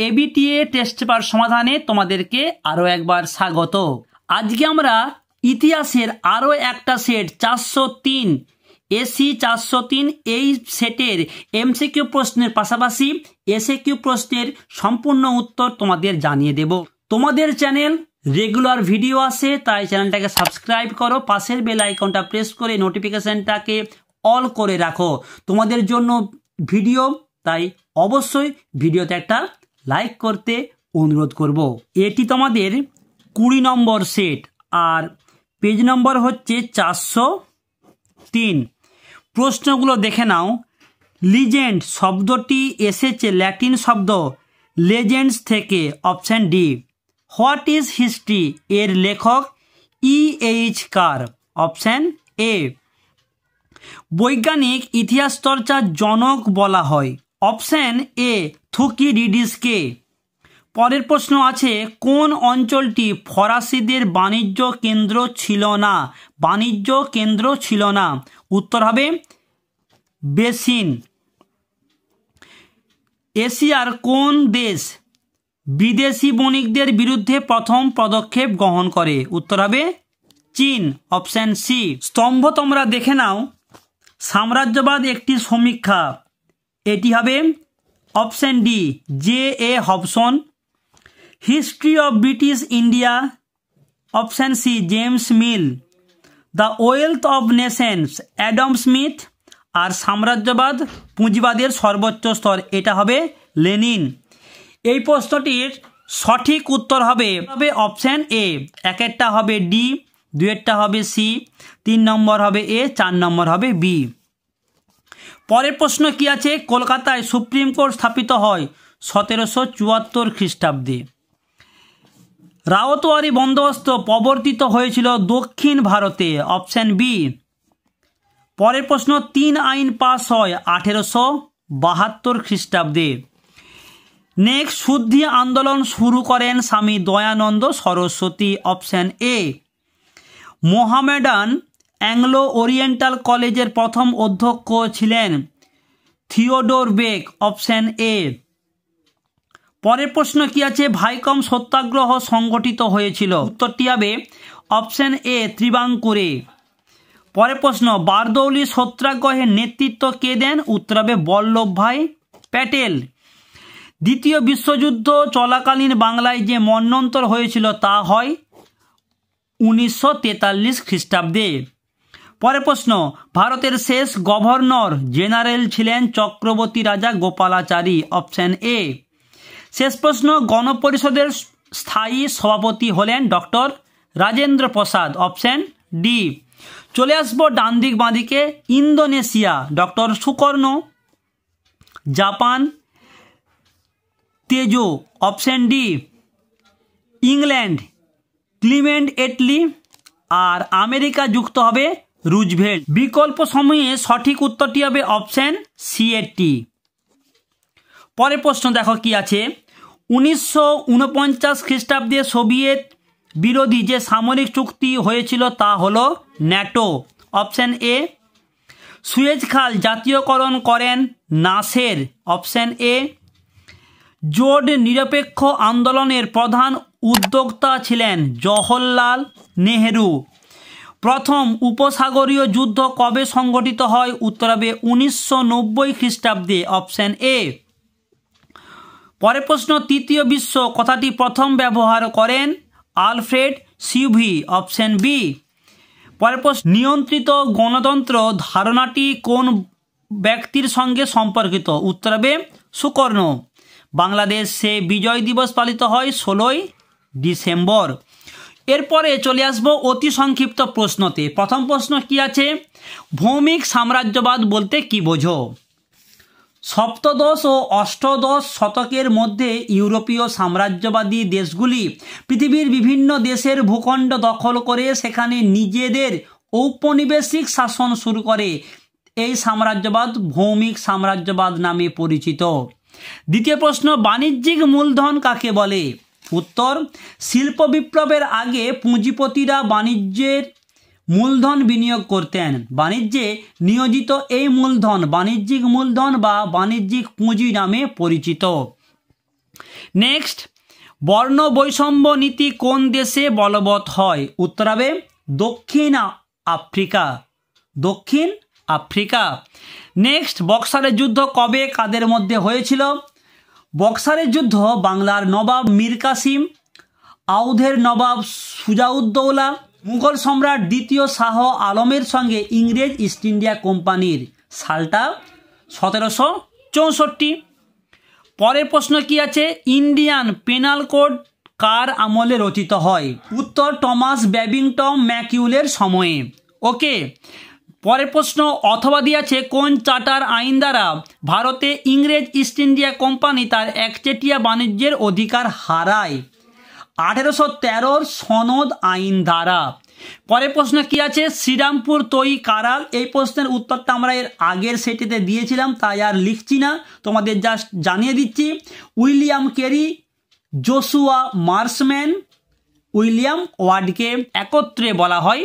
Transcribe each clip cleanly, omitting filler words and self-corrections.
ABTA test paper সমাধানে তোমাদেরকে আরও একবার স্বাগত। আজকে আমরা ইতিহাসের আরও একটা সেট 403 এসি 403 এই সেটের এমসিকিউ প্রশ্নের পাশাপাশি এসএকিউ প্রশ্নের সম্পূর্ণ উত্তর তোমাদের জানিয়ে দেব। তোমাদের চ্যানেল রেগুলার ভিডিও আসে, তাই চ্যানেলটাকে সাবস্ক্রাইব করো, পাশের বেল আইকনটা প্রেস করে নোটিফিকেশনটাকে অল করে রাখো তোমাদের জন্য ভিডিও, তাই অবশ্যই ভিডিওতে একটা লাইক করতে অনুরোধ করব। এটি তোমাদের 20 নম্বর সেট আর পেজ নম্বর হচ্ছে 403। প্রশ্নগুলো দেখে নাও। লিজেন্ড শব্দটি এসেছে ল্যাটিন শব্দ লেজেন্ডস থেকে, option D. What is history এর লেখক E.H. Car, option A. বৈজ্ঞানিক ইতিহাস চর্চার জনক বলা হয়, অপশন এ থুকিডিডিসকে। পরের প্রশ্ন আছে, কোন অঞ্চলটি ফরাসিদের বাণিজ্য কেন্দ্র ছিল না? বাণিজ্য কেন্দ্র ছিল না, উত্তর হবে বেসিন। এশিয়ার কোন দেশ বিদেশি বণিকদের বিরুদ্ধে প্রথম পদক্ষেপ গ্রহণ করে? উত্তর হবে চীন, অপশন সি। স্তম্ভ তোমরা দেখে নাও। সাম্রাজ্যবাদ একটি সমীক্ষা, এটি হবে option D J.A. Hobson. History of British India, option C James Mill. The Wealth of Nations Adam Smith. আর সাম্রাজ্যবাদ পুঁজিবাদের সর্বোচ্চ স্তর, এটা হবে লেনিন। এই প্রশ্নটির সঠিক উত্তর হবে অপশন এ। একেরটা হবে ডি, দুয়েরটা হবে সি, 3 নম্বর হবে এ, 4 নম্বর হবে বি। পরের প্রশ্ন কি আছে, কলকাতায় সুপ্রিম কোর্ট স্থাপিত হয় 1774 খ্রিস্টাব্দে। রাওতওয়ারি বন্দোবস্ত প্রবর্তিত হয়েছিল দক্ষিণ ভারতে, অপশন বি। পরের প্রশ্ন, 3 আইন পাস হয় 1872 খ্রিস্টাব্দে। নেক্সট, শুদ্ধি আন্দোলন শুরু করেন Swami Dayanand Saraswati, option A. Mohammedan Anglo Oriental কলেজের প্রথম অধ্যক্ষ ছিলেন থিওডোর বেক, অপশন এ। পরের প্রশ্ন কি আছে, ভাইকম সত্যাগ্রহ সংগঠিত হয়েছিল? উত্তরটি হবে অপশন এ ত্রিবাঙ্কুরে। পরের প্রশ্ন, বারদৌলি সত্যাগ্রহের নেতৃত্ব কে দেন? উত্তর হবে বল্লভভাই প্যাটেল। দ্বিতীয় বিশ্বযুদ্ধ চলাকালীন বাংলায় যে মন্বন্তর হয়েছিল তা হয় 1943 খ্রিস্টাব্দে। পরের প্রশ্ন, ভারতের শেষ গভর্নর জেনারেল ছিলেন চক্রবর্তী রাজা গোপালাচারী, অপশন এ। শেষ প্রশ্ন, গণপরিষদের স্থায়ী সভাপতি হলেন doctor Rajendra Prasad, option D. চলে আসবো ডান দিক বাঁদিকে। Indonesia doctor Sukarno. Japan Tojo, option D. England Clement Attlee. আর আমেরিকা যুক্ত হবে রুজভেল্ট। বিকল্প সময়ে সঠিক উত্তরটি হবে অপশন সি এর টি। পরের প্রশ্ন দেখো কি আছে, 1949 খ্রিস্টাব্দে সোভিয়েত বিরোধী যে সামরিক চুক্তি হয়েছিল তা হলো ন্যাটো, অপশন এ। সুয়েজ খাল জাতীয়করণ করেন নাসের, অপশন এ। জোট নিরপেক্ষ আন্দোলনের প্রধান উদ্যোক্তা ছিলেন জওহরলাল নেহেরু। প্রথম উপসাগরীয় যুদ্ধ কবে সংগঠিত হয়? উত্তর হবে 1990 খ্রিস্টাব্দে, অপশন এ। পরের প্রশ্ন, তৃতীয় বিশ্ব কথাটি প্রথম ব্যবহার করেন আলফ্রেড সিউভি, অপশন বি। পরের প্রশ্ন, নিয়ন্ত্রিত গণতন্ত্র ধারণাটি কোন ব্যক্তির সঙ্গে সম্পর্কিত? উত্তর হবে সুকর্ণ। বাংলাদেশে বিজয় দিবস পালিত হয় 16ই ডিসেম্বর। এরপরে চলে আসবো অতি সংক্ষিপ্ত প্রশ্নতে। প্রথম প্রশ্ন কি আছে, ভৌমিক সাম্রাজ্যবাদ বলতে কি বোঝো? সপ্তদশ ও অষ্টাদশ শতকের মধ্যে ইউরোপীয় সাম্রাজ্যবাদী দেশগুলি পৃথিবীর বিভিন্ন দেশের ভূখণ্ড দখল করে সেখানে নিজেদের ঔপনিবেশিক শাসন শুরু করে। এই সাম্রাজ্যবাদ ভৌমিক সাম্রাজ্যবাদ নামে পরিচিত। দ্বিতীয় প্রশ্ন, বাণিজ্যিক মূলধন কাকে বলে? উত্তর, শিল্প বিপ্লবের আগে পুঁজিপতিরা বাণিজ্যের মূলধন বিনিয়োগ করতেন। বাণিজ্যে নিয়োজিত এই মূলধন বাণিজ্যিক মূলধন বা বাণিজ্যিক পুঁজি নামে পরিচিত। নেক্সট, বর্ণ বৈষম্য নীতি কোন দেশে বলবৎ হয়? উত্তর হবে দক্ষিণ আফ্রিকা। দক্ষিণ আফ্রিকা। নেক্সট, বক্সারের যুদ্ধ কবে কাদের মধ্যে হয়েছিল? বক্সারের যুদ্ধ বাংলার নবাব মীর কাসিম, আউধের নবাব সুজাউদ্দৌলা, মুঘল সম্রাট দ্বিতীয় শাহ আলমের সঙ্গে ইংরেজ ইস্ট ইন্ডিয়া কোম্পানির। সালটা 1764। পরের প্রশ্ন কি আছে? ইন্ডিয়ান পেনাল কোড কার আমলে রচিত হয়? উত্তর টমাস ব্যাবিংটন ম্যাকিউলের সময়ে। ওকে। পরের প্রশ্ন, অথবা দিয়েছে কোন চার্টার আইন দ্বারা ভারতে ইংরেজ ইস্ট ইন্ডিয়া কোম্পানি তার একচেটিয়া বাণিজ্যের অধিকার হারায়? 1813 সনদ আইন দ্বারা। পরের প্রশ্ন কি আছে? শ্রীরামপুর তৈ কারা? এই প্রশ্নের উত্তরটা আমরা এর আগের সেটিতে দিয়েছিলাম, তাই আর লিখছি না, তোমাদের জাস্ট জানিয়ে দিচ্ছি। William Carey, Joshua Marshman, William ওয়ার্ডকে একত্রে বলা হয়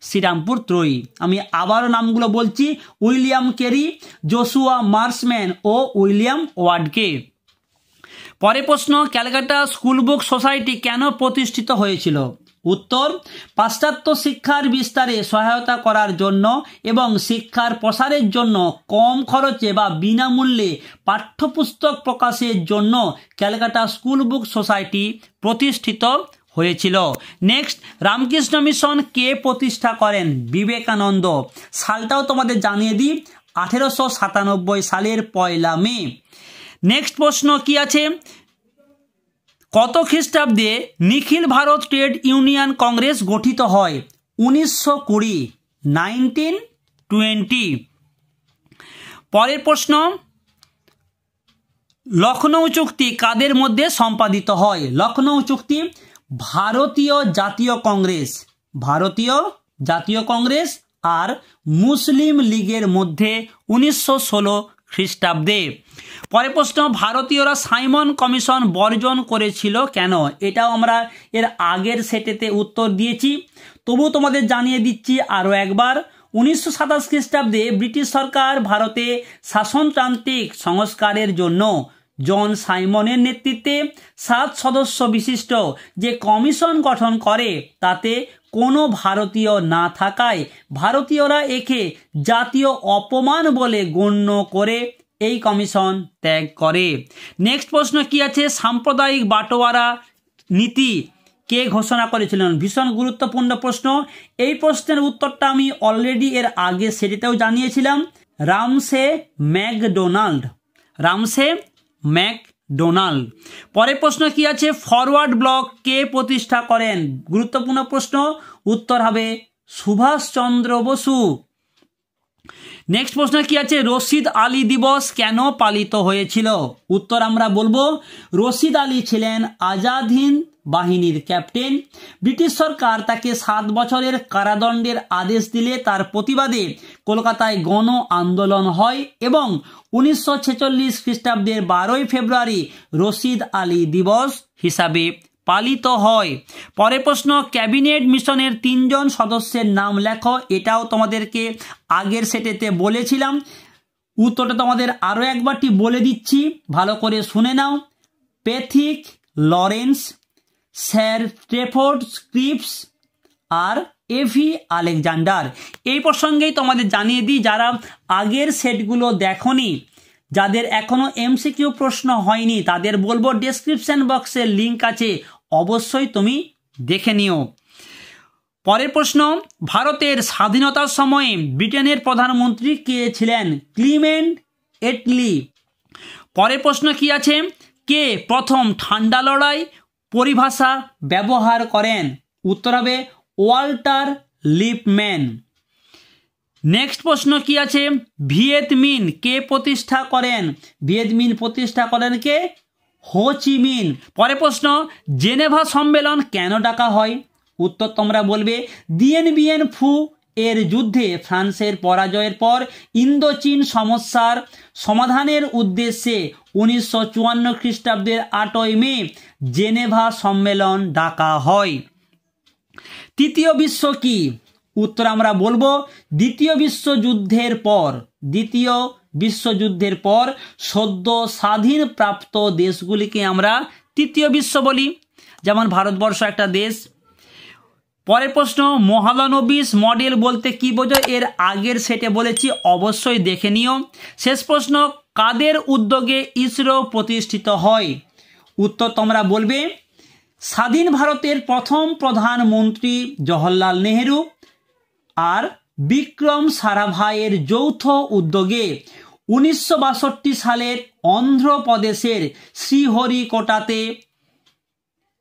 শ্রীরামপুর ত্রয়ী। আমি আবারও নামগুলো বলছি, উইলিয়াম কেরি, জোশুয়া মার্শম্যান ও উইলিয়াম ওয়ার্ডকে। পরের প্রশ্ন, ক্যালকাটা স্কুল বুক সোসাইটি কেন প্রতিষ্ঠিত হয়েছিল? উত্তর পাশ্চাত্য শিক্ষার বিস্তারে সহায়তা করার জন্য এবং শিক্ষার প্রসারের জন্য কম খরচে বা বিনামূল্যে পাঠ্যপুস্তক প্রকাশের জন্য ক্যালকাটা স্কুল বুক সোসাইটি প্রতিষ্ঠিত হয়েছিল। নেক্সট, রামকৃষ্ণ মিশন কে প্রতিষ্ঠা করেন? বিবেকানন্দ। সালটাও তোমাদের জানিয়ে দিই, 1897 সালের 1 মে। নেক্সট প্রশ্ন কি আছে? কত খ্রিস্টাব্দে নিখিল ভারত ট্রেড ইউনিয়ন কংগ্রেস গঠিত হয়? 1920, 1920। পরের প্রশ্ন, লখনৌ চুক্তি কাদের মধ্যে সম্পাদিত হয়? লখনৌ চুক্তি ভারতীয় জাতীয় কংগ্রেস, ভারতীয় জাতীয় কংগ্রেস আর মুসলিম লীগের মধ্যে 1916 খ্রিস্টাব্দে। পরের প্রশ্ন, ভারতীয়রা সাইমন কমিশন বর্জন করেছিল কেন? এটাও আমরা এর আগের সেটেতে উত্তর দিয়েছি, তবু তোমাদের জানিয়ে দিচ্ছি আরও একবার। 1927 খ্রিস্টাব্দে ব্রিটিশ সরকার ভারতে শাসনতান্ত্রিক সংস্কারের জন্য জন সাইমনের নেতৃত্বে 7 সদস্য বিশিষ্ট যে কমিশন গঠন করে, তাতে কোনো ভারতীয় না থাকায় ভারতীয়রা একে জাতীয় অপমান বলে গণ্য করে এই কমিশন ত্যাগ করে। নেক্সট প্রশ্ন কি আছে? সাম্প্রদায়িক বাটোয়ারা নীতি কে ঘোষণা করেছিলেন? ভীষণ গুরুত্বপূর্ণ প্রশ্ন। এই প্রশ্নের উত্তরটা আমি অলরেডি এর আগে সেটাতেও জানিয়েছিলাম, রামসে ম্যাকডোনাল্ড, রামসে ম্যাকডোনাল্ড। পরের প্রশ্ন কি আছে? ফরওয়ার্ড ব্লক কে প্রতিষ্ঠা করেন? গুরুত্বপূর্ণ প্রশ্ন, উত্তর হবে সুভাষচন্দ্র বসু। নেক্সট প্রশ্ন কি আছে? রশিদ আলী দিবস কেন পালিত হয়েছিল? উত্তর আমরা বলবো, রশিদ আলী ছিলেন আজাদ হিন্দ বাহিনীর ক্যাপ্টেন। ব্রিটিশ সরকার তাকে 7 বছরের কারাদণ্ডের আদেশ দিলে তার প্রতিবাদে কলকাতায় গণ আন্দোলন হয় এবং 1946 খ্রিস্টাব্দের 12 ফেব্রুয়ারি রশিদ আলী দিবস হিসাবে পালিত হয়। পরের প্রশ্ন, ক্যাবিনেট মিশনের 3 জন সদস্যের নাম লেখো। এটাও তোমাদেরকে আগের সেটেতে বলেছিলাম, উত্তরটা তোমাদের আরও একবারটি বলে দিচ্ছি, ভালো করে শুনে নাও। প্যাথিক লরেন্স, স্যার স্ট্রেফোর্ড স্ক্রিপস আর এভি আলেকজান্ডার। এই প্রসঙ্গেই তোমাদের জানিয়ে দিই, যারা আগের সেটগুলো দেখোনি, যাদের এখনো এমসিকিউ প্রশ্ন হয়নি, তাদের বলবো ডেসক্রিপশন বক্সে লিংক আছে, অবশ্যই তুমি দেখে নিও। পরের প্রশ্ন, ভারতের স্বাধীনতার সময়ে ব্রিটেনের প্রধানমন্ত্রী কে ছিলেন? Clement Attlee. পরের প্রশ্ন কি আছে? কে প্রথম ঠান্ডা লড়াই পরিভাষা ব্যবহার করেন? উত্তর হবে ওয়াল্টার লিপম্যান। নেক্সট প্রশ্ন কি আছে? ভিয়েত মিন কে প্রতিষ্ঠা করেন? ভিয়েত মিন প্রতিষ্ঠা করেন কে? হো চি মিন। পরের প্রশ্ন, জেনেভা সম্মেলন কেন ডাকা হয়? উত্তর তোমরা বলবে দিয়েন বিয়েন ফু এর যুদ্ধে ফ্রান্সের পরাজয়ের পর ইন্দোচীন সমস্যার সমাধানের উদ্দেশ্যে 1954 খ্রিস্টাব্দের 8 মে জেনেভা সম্মেলন ডাকা হয়। তৃতীয় বিশ্ব কি? উত্তর আমরা বলবো দ্বিতীয় বিশ্বযুদ্ধের পর, দ্বিতীয় বিশ্বযুদ্ধের পর সদ্য স্বাধীন প্রাপ্ত দেশগুলিকে আমরা তৃতীয় বিশ্ব বলি, যেমন ভারতবর্ষ একটা দেশ। পরের প্রশ্ন, মহালানবিস মডেল বলতে কি বোঝো? এর আগের সেটে বলেছি, অবশ্যই দেখে নিও। শেষ প্রশ্ন, কাদের উদ্যোগে ইসরো প্রতিষ্ঠিত হয়? উত্তর তোমরা বলবে স্বাধীন ভারতের প্রথম প্রধানমন্ত্রী জওহরলাল নেহেরু আর বিক্রম সারাভাইয়ের যৌথ উদ্যোগে 1962 সালের অন্ধ্রপ্রদেশের শ্রীহরিকোটাতে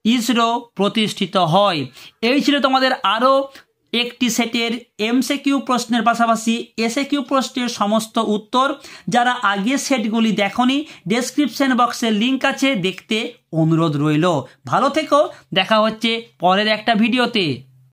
ইসরো প্রতিষ্ঠিত হয়। এই ছিল তোমাদের আরও একটি সেটের এমসিকিউ প্রশ্নের পাশাপাশি এসএকিউ প্রশ্নের সমস্ত উত্তর। যারা আগের সেটগুলি দেখনি, ডেসক্রিপশন বক্সে লিঙ্ক আছে, দেখতে অনুরোধ রইল। ভালো থেকো, দেখা হচ্ছে পরের একটা ভিডিওতে।